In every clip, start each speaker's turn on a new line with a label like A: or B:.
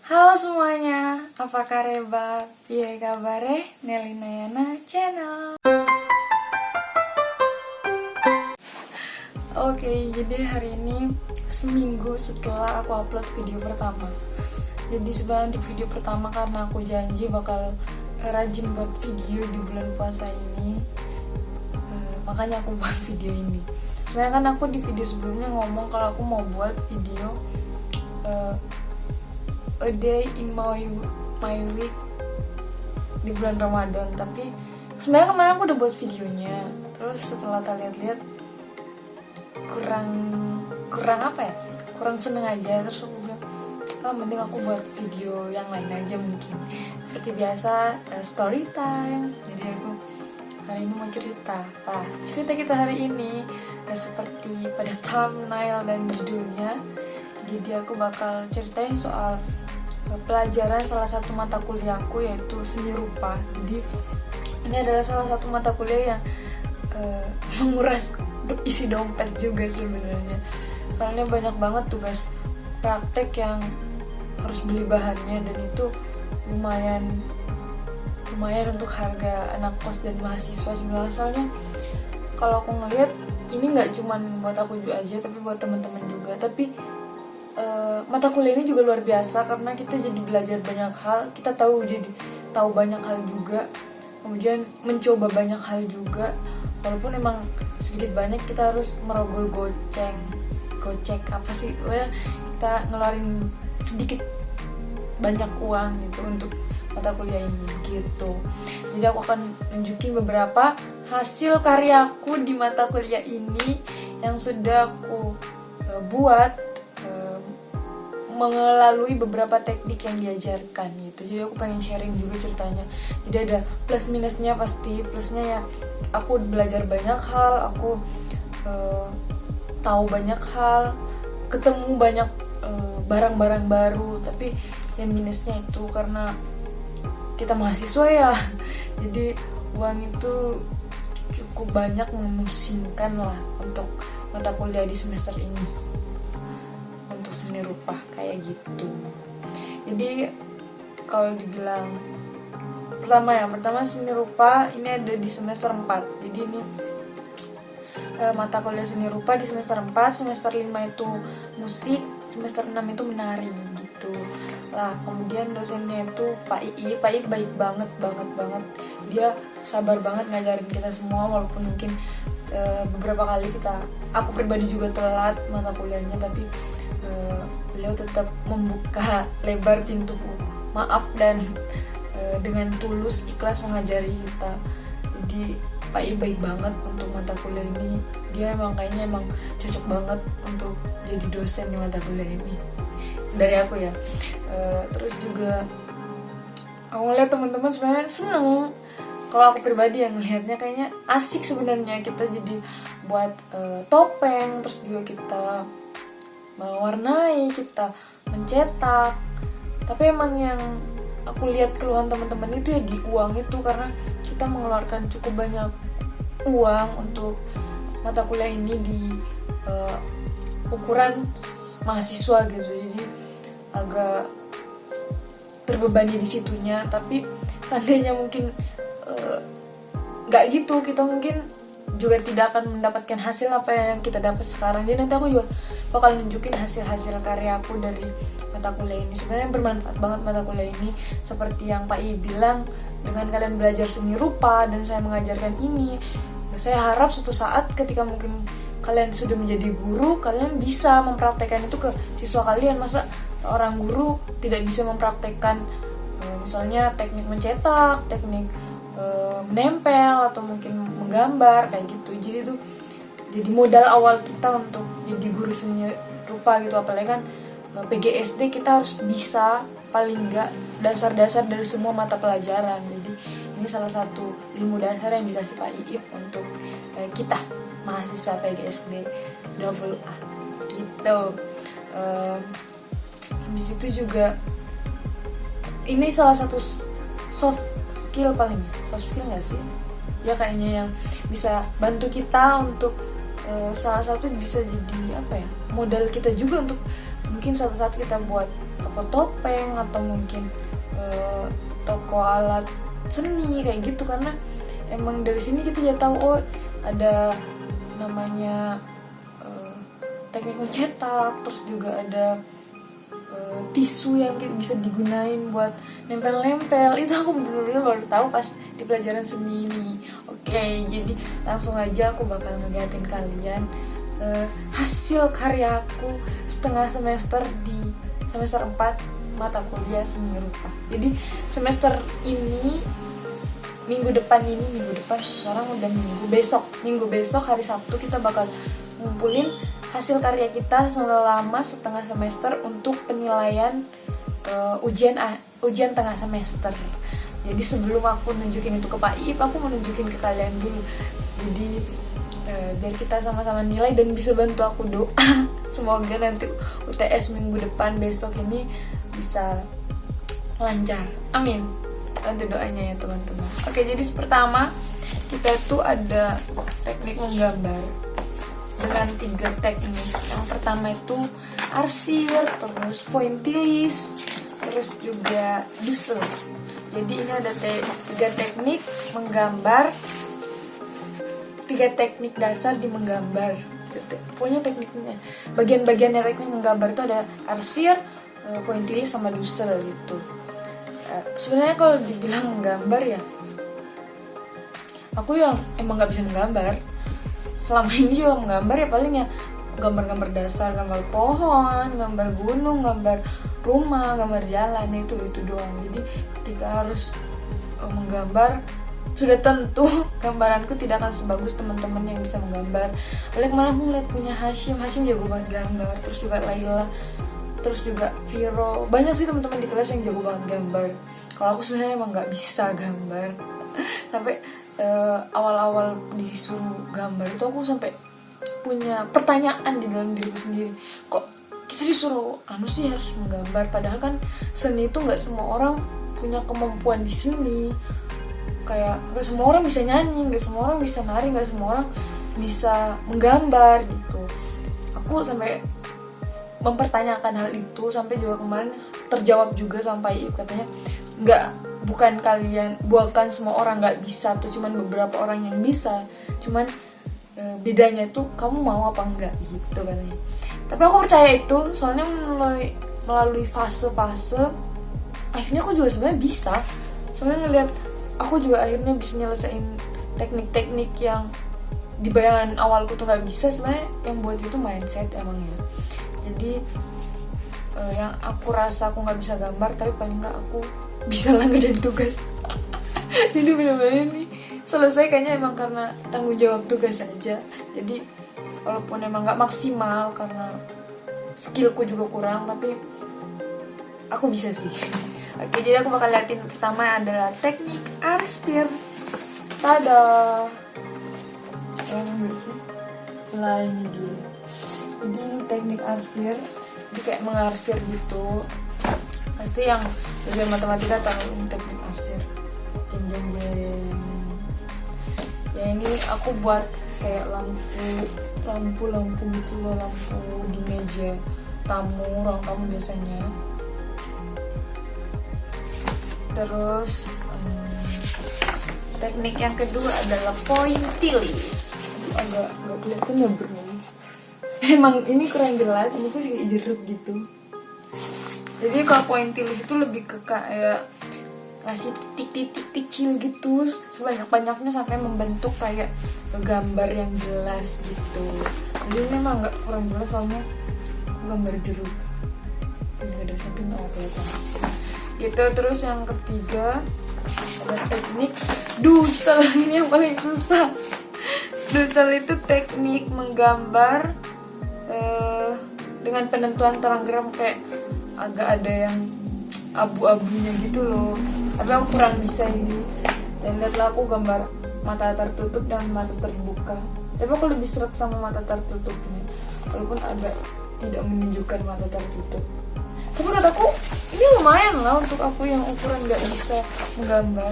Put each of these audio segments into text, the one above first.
A: Halo semuanya, apa kabar? Piye kabare? Nelly Nayana Channel. Oke, jadi hari ini seminggu setelah aku upload video pertama. Jadi sebenarnya di video pertama karena aku janji bakal rajin buat video di bulan puasa ini, makanya aku buat video ini. Sebenarnya kan aku di video sebelumnya ngomong kalau aku mau buat video a day in my week di bulan Ramadan, tapi sebenarnya kemarin aku udah buat videonya. Terus setelah kalian lihat kurang seneng aja. Terus aku bilang mending aku buat video yang lain aja, mungkin seperti biasa story time. Jadi aku hari ini mau cerita. Cerita kita hari ini seperti pada thumbnail dan judulnya. Jadi aku bakal ceritain soal pelajaran salah satu mata kuliahku, yaitu seni rupa. Jadi ini adalah salah satu mata kuliah yang menguras isi dompet juga sebenarnya. Soalnya banyak banget tugas praktek yang harus beli bahannya, dan itu lumayan untuk harga anak kos dan mahasiswa sebenarnya. Soalnya kalau aku ngelihat ini nggak cuman buat aku juga aja, tapi buat teman-teman juga. Tapi mata kuliah ini juga luar biasa karena kita jadi belajar banyak hal, kita tahu banyak hal juga, kemudian mencoba banyak hal juga. Walaupun emang sedikit banyak kita harus merogoh gocek apa sih, kita ngeluarin sedikit banyak uang gitu untuk mata kuliah ini gitu. Jadi aku akan nunjukin beberapa hasil karyaku di mata kuliah ini yang sudah aku buat melalui beberapa teknik yang diajarkan gitu. Jadi aku pengen sharing juga ceritanya. Jadi ada plus minusnya pasti. Plusnya ya aku belajar banyak hal, aku tahu banyak hal, ketemu banyak barang-barang baru. Tapi yang minusnya itu karena kita mahasiswa ya, jadi uang itu cukup banyak memusingkan lah untuk mata kuliah di semester ini, untuk seni rupa kayak gitu. Jadi kalau dibilang pertama seni rupa ini ada di semester 4. Jadi ini mata kuliah seni rupa di semester 4, semester 5 itu musik, semester 6 itu menari gitu lah. Kemudian dosennya itu Pak I baik banget. Dia sabar banget ngajarin kita semua, walaupun mungkin beberapa kali aku pribadi juga telat mata kuliahnya, tapi beliau tetap membuka lebar pintu maaf dan dengan tulus ikhlas mengajari kita. Jadi Pak I baik banget untuk mata kuliah ini. Dia kayaknya cocok banget untuk jadi dosen di mata kuliah ini dari aku ya. Terus juga aku ngeliat teman-teman sebenarnya seneng. Kalau aku pribadi yang ngelihatnya kayaknya asik sebenarnya. Kita jadi buat topeng, terus juga kita mewarnai, kita mencetak. Tapi emang yang aku lihat keluhan teman-teman itu ya di uang itu, karena kita mengeluarkan cukup banyak uang untuk mata kuliah ini di ukuran mahasiswa gitu. Jadi agak terbebani di situnya. Tapi seandainya mungkin nggak gitu, kita mungkin juga tidak akan mendapatkan hasil apa yang kita dapat sekarang. Jadi nanti aku juga bakal nunjukin hasil karyaku dari mata kuliah ini. Sebenarnya bermanfaat banget mata kuliah ini. Seperti yang Pak I bilang, dengan kalian belajar seni rupa dan saya mengajarkan ini, saya harap suatu saat ketika mungkin kalian sudah menjadi guru, kalian bisa mempraktekkan itu ke siswa kalian. Masa seorang guru tidak bisa mempraktekkan misalnya teknik mencetak, teknik menempel, atau mungkin menggambar kayak gitu. Jadi itu jadi modal awal kita untuk jadi guru seni rupa gitu. Apalagi kan PGSD kita harus bisa paling enggak dasar-dasar dari semua mata pelajaran. Jadi ini salah satu ilmu dasar yang dikasih Pak Iip untuk kita mahasiswa PGSD double A gitu. Habis itu juga ini salah satu soft skill nggak sih ya, kayaknya yang bisa bantu kita untuk salah satu bisa jadi modal kita juga untuk mungkin suatu saat kita buat toko topeng atau mungkin toko alat seni kayak gitu, karena emang dari sini kita jadi tahu oh ada namanya teknik mencetak, terus juga ada tisu yang bisa digunain buat nempel-nempel. Itu aku bener-bener baru tahu pas di pelajaran seni ini. Oke, jadi langsung aja aku bakal ngeliatin kalian hasil karyaku setengah semester di semester 4 mata kuliah seni rupa. Jadi semester ini minggu depan sekarang udah minggu besok hari Sabtu kita bakal ngumpulin hasil karya kita selama setengah semester untuk penilaian ujian tengah semester. Jadi sebelum aku nunjukin itu ke Pak Iip, aku mau nunjukin ke kalian dulu. Jadi biar kita sama-sama nilai dan bisa bantu aku doa. Semoga nanti UTS minggu depan besok ini bisa lancar. Amin. Bantu doanya ya teman-teman. Oke, jadi pertama kita tuh ada teknik menggambar dengan 3 teknik. Yang pertama itu arsir, terus pointillis, terus juga doodle. Jadi ini ada 3 teknik menggambar, 3 teknik dasar di menggambar. Pokoknya tekniknya, bagian-bagiannya teknik menggambar itu ada arsir, pointillis sama doodle gitu. Sebenarnya kalau dibilang menggambar ya, aku yang emang nggak bisa menggambar. Selama ini juga menggambar ya paling ya gambar-gambar dasar, gambar pohon, gambar gunung, gambar rumah, gambar jalan, itu doang. Jadi ketika harus menggambar, sudah tentu gambaranku tidak akan sebagus teman-teman yang bisa menggambar. Oleh kemarin aku ngeliat punya Hashim jago banget gambar, terus juga Laila, terus juga Viro, banyak sih teman-teman di kelas yang jago banget gambar. Kalau aku sebenarnya emang nggak bisa gambar. Sampai awal-awal disuruh gambar itu aku sampai punya pertanyaan di dalam diriku sendiri, kok kita disuruh sih harus menggambar, padahal kan seni itu nggak semua orang punya kemampuan di sini. Kayak nggak semua orang bisa nyanyi, nggak semua orang bisa nari, nggak semua orang bisa menggambar gitu. Aku sampai mempertanyakan hal itu, sampai juga kemarin terjawab juga sampai katanya bukan semua orang nggak bisa tuh, cuman beberapa orang yang bisa, cuman bedanya itu kamu mau apa enggak gitu katanya. Tapi aku percaya itu, soalnya melalui fase-fase akhirnya aku juga sebenarnya bisa. Soalnya ngeliat aku juga akhirnya bisa nyelesain teknik-teknik yang di bayangan awalku tuh nggak bisa. Sebenarnya yang buat itu mindset emangnya. Jadi yang aku rasa aku nggak bisa gambar, tapi paling nggak aku bisa lah ngerjain tugas. Jadi benar-benar ini selesai kayaknya emang karena tanggung jawab tugas aja. Jadi walaupun emang nggak maksimal karena skillku juga kurang, tapi aku bisa sih. Oke, jadi aku bakal liatin pertama adalah teknik arsir. Tada, enggak sih? Lah ini dia. Jadi ini teknik arsir, jadi kayak mengarsir gitu. Pasti yang belajar matematika tahu ini teknik arsir. Jeng. Ya ini aku buat kayak lampu gitu loh, lampu di meja ruang tamu biasanya. Terus teknik yang kedua adalah pointillis. Agak kelihatan ya bro. Emang ini kurang jelas, ini tuh kayak jeruk gitu. Jadi kalau pointillis itu lebih ke kayak ngasih titik-titik kecil gitu sebanyak-banyaknya sampai membentuk kayak gambar yang jelas gitu. Jadi ini emang nggak kurang jelas soalnya gambar jeruk. Ini ada samping nggak apa ya gitu. Terus yang ketiga ada teknik doodle. Ini yang paling susah. Doodle itu teknik menggambar dengan penentuan terang-terang, kayak agak ada yang abu-abunya gitu loh. Tapi aku kurang bisa ini. Dan lihatlah aku gambar mata tertutup dan mata terbuka. Tapi aku lebih serak sama mata tertutupnya, walaupun agak tidak menunjukkan mata tertutup. Tapi kataku ini lumayan lah untuk aku yang ukuran nggak bisa menggambar,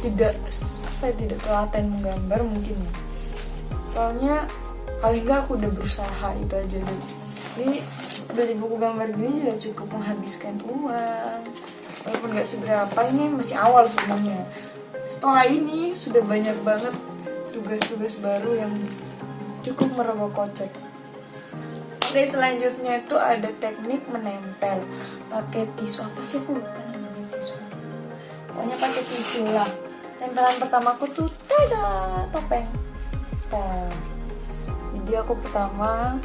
A: tidak telaten menggambar mungkin ya. Soalnya paling nggak aku udah berusaha itu aja deh. Ini beli buku gambar gini juga cukup menghabiskan uang, walaupun nggak seberapa. Ini masih awal sebenarnya. Setelah ini sudah banyak banget tugas-tugas baru yang cukup merogoh kocek. Oke, selanjutnya itu ada teknik menempel pakai tisu. Apa sih, aku lupa namanya tisu. Pokoknya pakai tisu lah. Tempelan pertamaku tuh topeng. Jadi aku pertama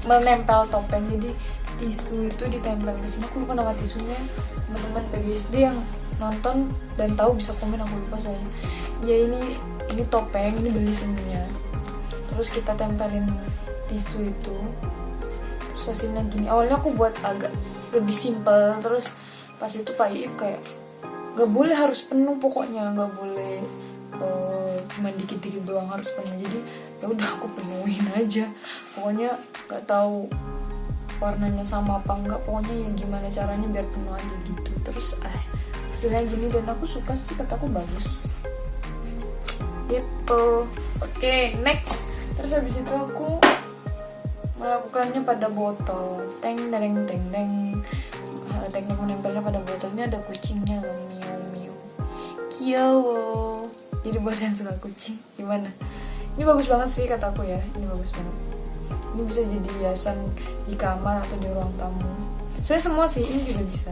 A: menempel topeng. Jadi tisu itu ditempel ke sini. Aku lupa nama tisunya. Teman-teman PGSD yang nonton dan tahu bisa komen, aku lupa soalnya. Ya ini topeng, ini beli sininya. Terus kita tempelin tisu itu. Terus hasilnya gini. Awalnya aku buat agak lebih simpel. Terus pas itu Pak Iip kayak gak boleh harus penuh, pokoknya gak boleh cuma dikit-dikit doang, harus penuh. Jadi ya udah aku penuhin aja. Pokoknya gak tahu warnanya sama apa enggak. Pokoknya ya gimana caranya biar penuh aja gitu. Terus hasilnya gini dan aku suka sih, kataku bagus. Gitu. Oke, next. Terus habis itu aku melakukannya pada botol. Teng. Teknik menempelnya pada botol ini ada kucingnya loh, miu. Kyowo. Jadi buat yang suka kucing, gimana? Ini bagus banget sih kataku ya. Ini bagus banget. Ini bisa jadi hiasan di kamar atau di ruang tamu. Sebenarnya semua sih ini juga bisa.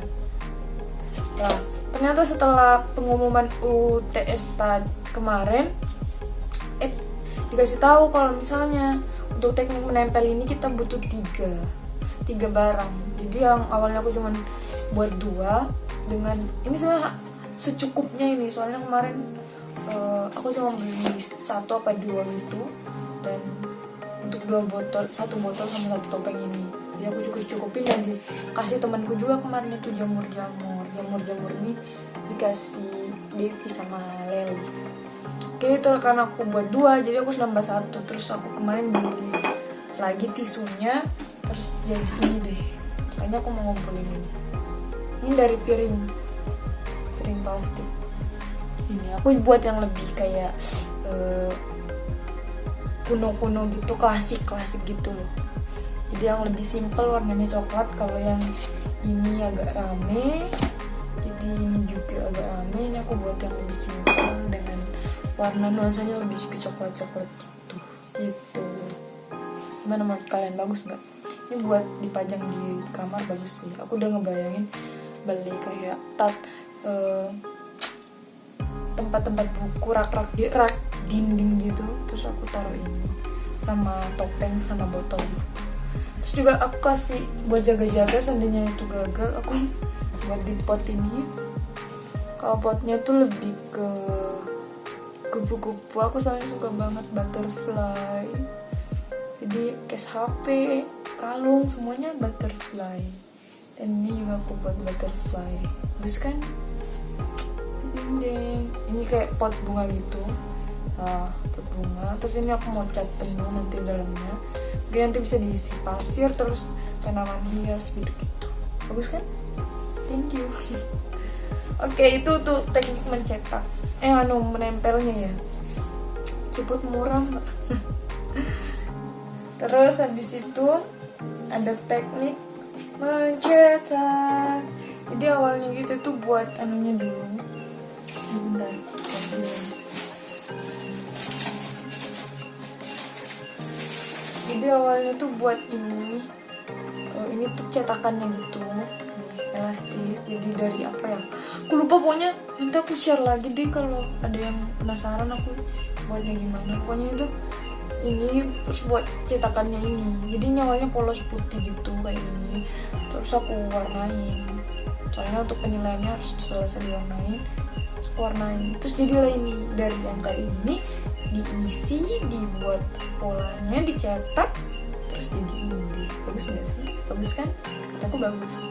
A: Nah, ternyata setelah pengumuman UTS kemarin, dikasih tahu kalau misalnya untuk teknik menempel ini kita butuh tiga barang. Jadi yang awalnya aku cuman buat 2 dengan ini sebenarnya secukupnya ini, soalnya kemarin aku cuma beli 1 apa 2 gitu, dan untuk 1 botol sama 1 topeng ini. Jadi aku cukupin dan dikasih temanku juga kemarin itu jamur ini dikasih Devi sama Leli. Oke, itu karena aku buat 2 jadi aku nambah 1. Terus aku kemarin beli lagi tisunya, terus jadi ini deh. Kayaknya aku mau ngumpulin ini dari piring plastik. Ini aku buat yang lebih kayak kuno gitu, klasik gitu loh. Jadi yang lebih simple, warnanya coklat. Kalau yang ini agak rame, jadi ini juga agak rame. Ini aku buat yang lebih simple dengan warna nuansanya lebih ke coklat gitu. Gimana menurut kalian, bagus nggak? Ini buat dipajang di kamar bagus sih. Aku udah ngebayangin beli kayak tempat-tempat buku, rak dinding gitu. Terus aku taruh ini sama topeng sama botol. Terus juga aku kasih buat jaga-jaga seandainya itu gagal, aku buat di pot ini. Kalau potnya tuh lebih ke kupu-kupu. Aku soalnya suka banget butterfly. Jadi case HP, kalung, semuanya butterfly. Dan ini juga aku buat butterfly. Bagus kan? Ding. Ini kayak pot bunga gitu. Nah, pot bunga. Terus ini aku mau cat penuh nanti dalamnya. Jadi nanti bisa diisi pasir, terus tanaman hias gitu. Bagus kan? Thank you. Oke, itu tuh teknik mencetak. Menempelnya ya. Cepet murah mbak. Terus habis itu ada teknik mencetak. Jadi awalnya gitu tuh buat anunya dulu. Bentar. Jadi awalnya tuh buat ini tuh cetakannya gitu, elastis. Jadi dari apa ya? Aku lupa, pokoknya nanti aku share lagi deh kalau ada yang penasaran aku buatnya gimana. Pokoknya itu ini terus buat cetakannya ini. Jadi ini awalnya polos putih gitu kayak ini. Terus aku warnain. Soalnya untuk penilaiannya harus selesai diwarnain. Terus aku warnain. Terus jadilah ini dari yang kayak ini diisi, dibuat polanya, dicetak, terus jadi ini. Bagus gak sih? Bagus kan? Kataku bagus.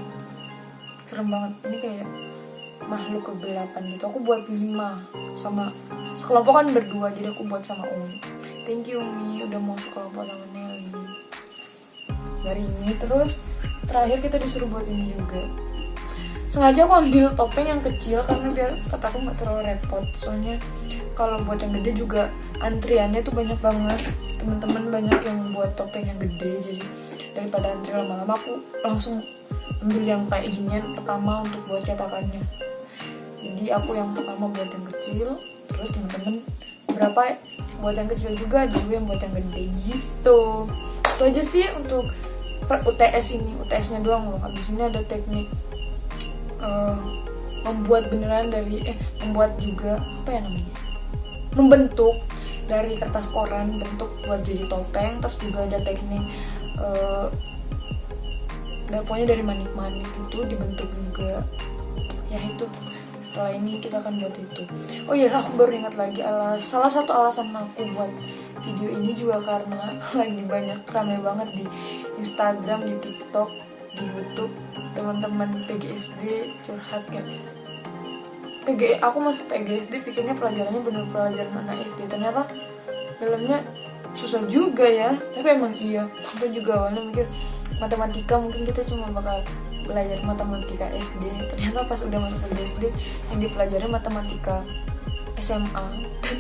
A: Serem banget. Ini kayak makhluk kegelapan gitu. Aku buat 5 sama sekelompok kan berdua, jadi aku buat sama Umi. Thank you Umi udah mau sekelompok sama Nelly dari ini. Terus terakhir kita disuruh buat ini juga. Sengaja aku ambil topeng yang kecil karena biar kataku gak terlalu repot. Soalnya kalau buat yang gede juga antriannya tuh banyak banget. Teman-teman banyak yang buat topeng yang gede, jadi daripada antri lama-lama, aku langsung ambil yang kayak ginian pertama untuk buat cetakannya. Jadi aku yang pertama buat yang kecil, terus teman-teman berapa buat yang kecil juga yang buat yang gede gitu. Itu aja sih untuk UTS ini, UTS-nya doang loh. Habis ini ada teknik membuat beneran dari membuat juga apa ya namanya, membentuk dari kertas koran bentuk buat jadi topeng. Terus juga ada teknik pokoknya dari manik-manik itu dibentuk juga ya. Itu setelah ini kita akan buat itu. Oh iya, aku baru ingat lagi, salah satu alasan aku buat video ini juga karena lagi banyak rame banget di Instagram, di TikTok, di YouTube, teman-teman PGSD curhat kayak aku masuk PGSD pikirnya pelajarannya bener pelajaran anak SD, ternyata dalamnya susah juga ya. Tapi emang iya, aku juga awalnya mikir matematika mungkin kita cuma bakal belajar matematika SD, ternyata pas udah masuk ke SD yang dipelajari matematika SMA dan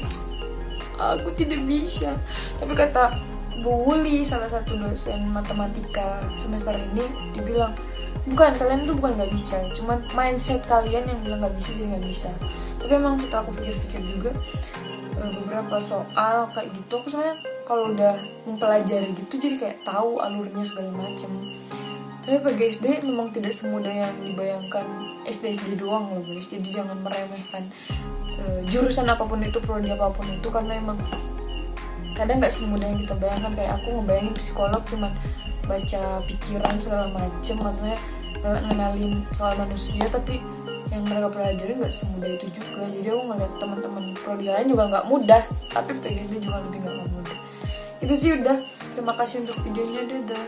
A: aku tidak bisa. Tapi kata Bu Wuli, salah satu dosen matematika semester ini, dibilang kalian tuh bukan nggak bisa, cuman mindset kalian yang bilang nggak bisa jadi nggak bisa. Tapi emang setelah aku pikir-pikir juga beberapa soal kayak gitu aku sebenarnya kalau udah mempelajari gitu jadi kayak tahu alurnya segala macem. Tapi PGSD memang tidak semudah yang dibayangkan SD doang loh guys. Jadi jangan meremehkan jurusan apapun itu, prodi apapun itu, karena emang kadang nggak semudah yang kita bayangkan. Kayak aku ngebayangin psikolog cuman baca pikiran segala macem, maksudnya ngenalin soal manusia, tapi yang mereka pelajari nggak semudah itu juga. Jadi aku ngeliat teman-teman prodi lain juga nggak mudah, tapi PGSD juga lebih nggak mudah. Itu sih udah. Terima kasih untuk videonya, dadah.